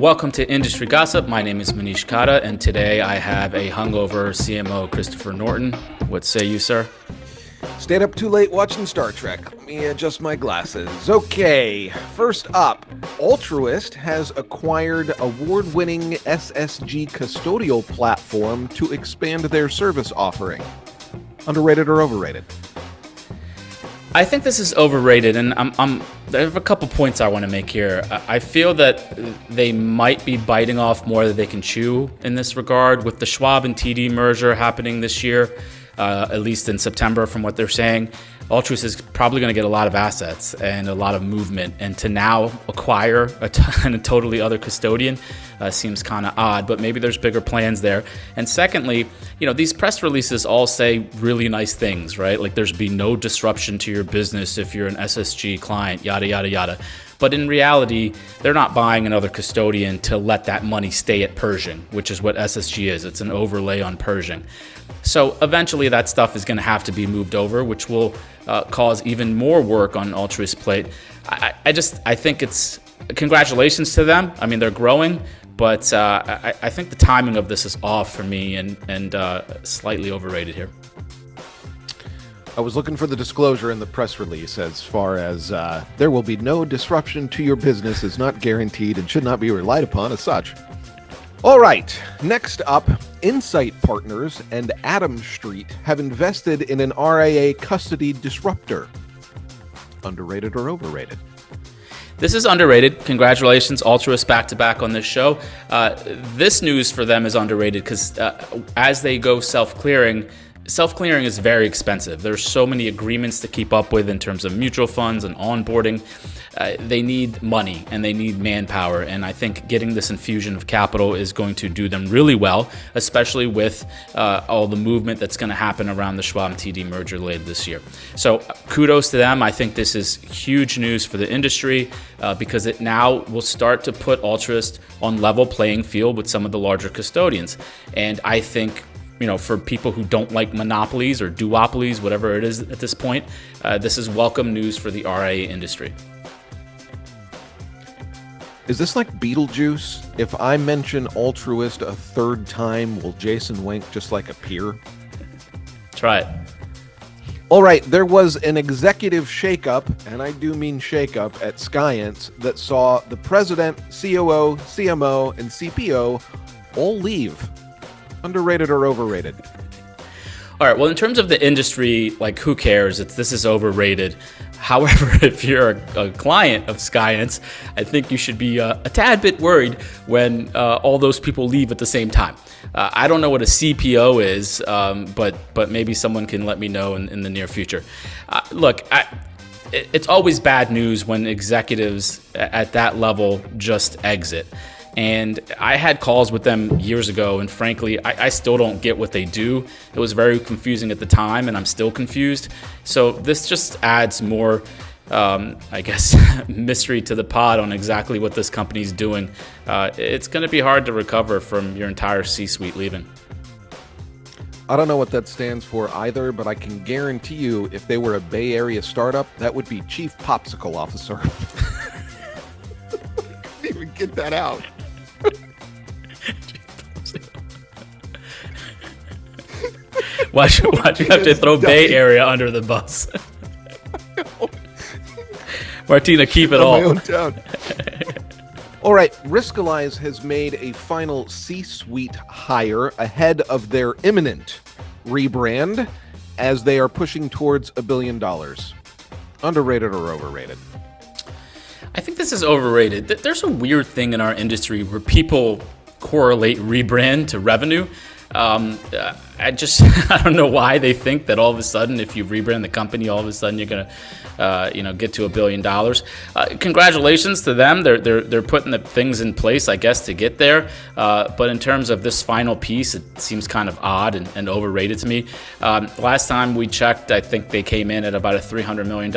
Welcome to Industry Gossip. My name is Manish Kata, and today I have a hungover CMO, Christopher Norton. What say you, sir? Stayed up too late watching Star Trek. Let me adjust my glasses. Okay, first up, Altruist has acquired award-winning SSG custodial platform to expand their service offering. Underrated or overrated? I think this is overrated, and I have a couple points I want to make here. I feel that they might be biting off more than they can chew in this regard. With the Schwab and TD merger happening this year, at least in September from what they're saying, Altruist is probably going to get a lot of assets and a lot of movement, and to now acquire a totally other custodian seems kind of odd, but maybe there's bigger plans there. And secondly, these press releases all say really nice things, right? Like there's be no disruption to your business if you're an SSG client, yada, yada, yada. But in reality, they're not buying another custodian to let that money stay at Pershing, which is what SSG is. It's an overlay on Pershing. So eventually that stuff is going to have to be moved over, which will cause even more work on Altruist plate. I think it's congratulations to them. I mean, they're growing, but I think the timing of this is off for me and slightly overrated here. I was looking for the disclosure in the press release as far as there will be no disruption to your business is not guaranteed and should not be relied upon as such. All right, next up, Insight Partners and Adams Street have invested in an RIA custody disruptor. Underrated or overrated? This is underrated. Congratulations, Altruist back-to-back on this show. This news for them is underrated because as they go self-clearing is very expensive. There's so many agreements to keep up with in terms of mutual funds and onboarding. They need money and they need manpower, and I think getting this infusion of capital is going to do them really well, especially with all the movement that's going to happen around the Schwab TD merger later this year. So kudos to them. I think this is huge news for the industry because it now will start to put Altruist on level playing field with some of the larger custodians. And I think for people who don't like monopolies or duopolies, whatever it is at this point, this is welcome news for the RIA industry. Is this like Beetlejuice? If I mention Altruist a third time, will Jason Wink just appear? Try it. All right, there was an executive shakeup, and I do mean shakeup, at Skience that saw the president, COO, CMO, and CPO all leave. Underrated or overrated? All right, well, in terms of the industry, who cares? This is overrated. However, if you're a client of Skience, I think you should be a tad bit worried when all those people leave at the same time. I don't know what a CPO is, but maybe someone can let me know in the near future. Look, it's always bad news when executives at that level just exit. And I had calls with them years ago, and frankly, I still don't get what they do. It was very confusing at the time, and I'm still confused. So this just adds more, mystery to the pod on exactly what this company's doing. It's going to be hard to recover from your entire C-suite leaving. I don't know what that stands for either, but I can guarantee you if they were a Bay Area startup, that would be Chief Popsicle Officer. Couldn't even get that out. Why'd you have to throw Bay Area under the bus? Martina, keep it all. My own town. All right, Riskalyze has made a final C-suite hire ahead of their imminent rebrand as they are pushing towards $1 billion. Underrated or overrated? I think this is overrated. There's a weird thing in our industry where people correlate rebrand to revenue. I don't know why they think that all of a sudden, if you rebrand the company, all of a sudden you're gonna, get to $1 billion. Congratulations to them. They're putting the things in place, I guess, to get there. But in terms of this final piece, it seems kind of odd and overrated to me. Last time we checked, I think they came in at about a $300 million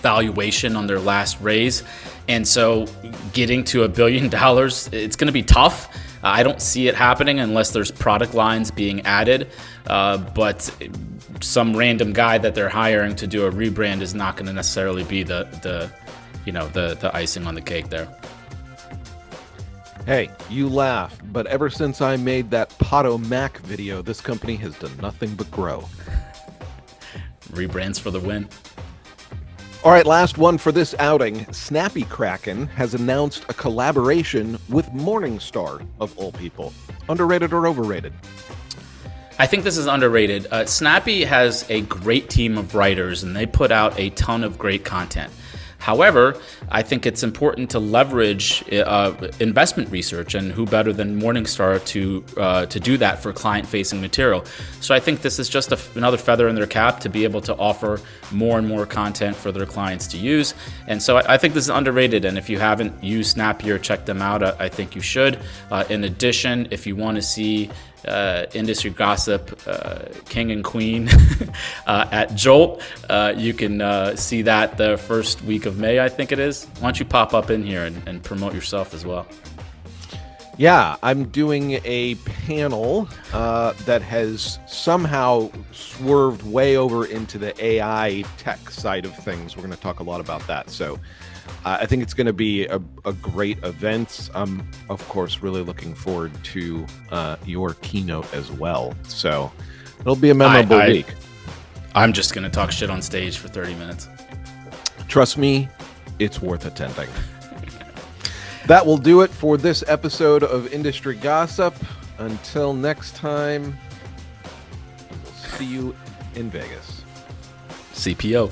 valuation on their last raise. And so getting to $1 billion, it's going to be tough. I don't see it happening unless there's product lines being added. But some random guy that they're hiring to do a rebrand is not going to necessarily be the icing on the cake there. Hey, you laugh, but ever since I made that Potomac video, this company has done nothing but grow. Rebrands for the win. All right, last one for this outing. Snappy Kraken has announced a collaboration with Morningstar, of all people. Underrated or overrated? I think this is underrated. Snappy has a great team of writers, and they put out a ton of great content. However, I think it's important to leverage investment research, and who better than Morningstar to do that for client-facing material. So I think this is just another feather in their cap to be able to offer more and more content for their clients to use. And so I think this is underrated, and if you haven't used Snappy or checked them out, I think you should. In addition, if you want to see industry gossip, king and queen at Jolt. You can see that the first week of May, I think it is. Why don't you pop up in here and promote yourself as well? Yeah, I'm doing a panel that has somehow swerved way over into the AI tech side of things. We're going to talk a lot about that. So I think it's going to be a great event. I'm, of course, really looking forward to your keynote as well. So it'll be a memorable week. I'm just going to talk shit on stage for 30 minutes. Trust me, it's worth attending. That will do it for this episode of Industry Gossip. Until next time, we'll see you in Vegas. CPO.